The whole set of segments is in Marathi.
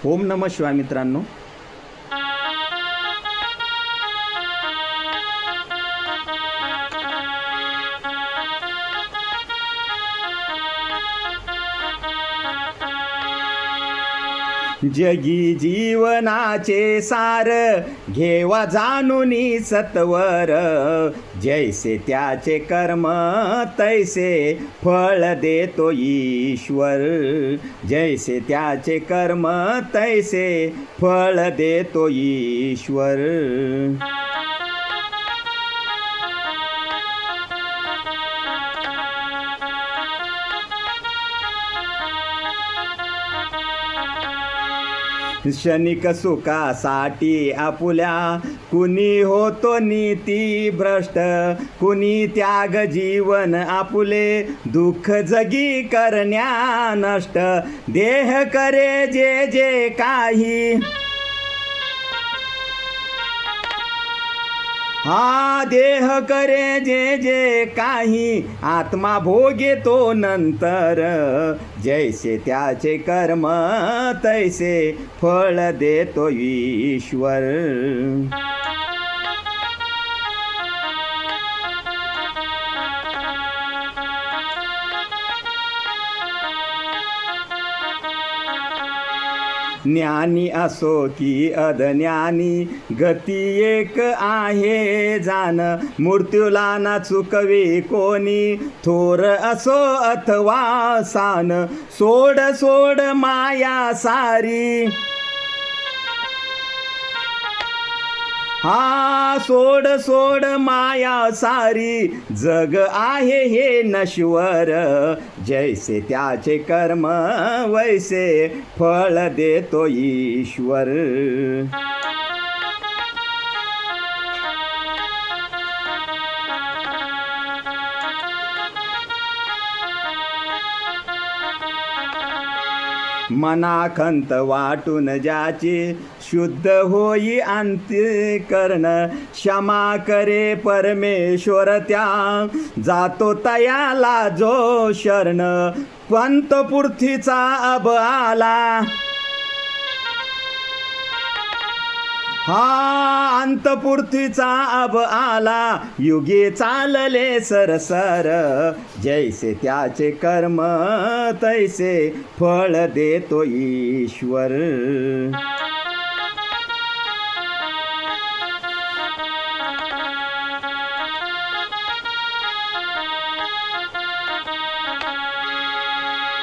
ओम नमः शिवाय मित्रांनो. जगी जीवनाचे सार घेवा जाणुनी सत्वर, जैसे त्याचे कर्म तैसे फळ देतो ईश्वर. जैसे त्याचे कर्म तैसे फळ देतो ईश्वर. क्षणिक सुखासाठी आपुल्या कुणी होतो नीती भ्रष्ट, कुणी त्याग जीवन आपुले दुःख जगी करण्या नष्ट. देह करे जे जे काही, हा देह करे जे जे काही, आत्मा भोगे तो नंतर. जैसे त्याचे कर्म तैसे फळ देतो ईश्वर. ज्ञानी असो की अज्ञानी गती एक आहे जाण. मृत्यूला ना चुकवी कोणी, थोर असो अथवा सान. सोड सोड माया सारी, हा सोड सोड माया सारी. जग आहे हे नश्वर, जैसे त्याचे कर्म वैसे फळ देतो ईश्वर. मनाखंत वाटून ज्याची शुद्ध होई अंतःकरण. क्षमा करे परमेश्वर त्या, जातो तयाला जो शरण. पंत पृथ्वीचा अब आला, हा अंत पृथ्वीचा अब आला. युगे चालले सरसर, जैसे त्याचे कर्म तैसे फळ देतो ईश्वर.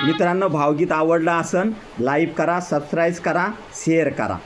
मित्रांनो, भावगीत आवडलं असन लाईक करा, सबस्क्राईब करा, शेअर करा.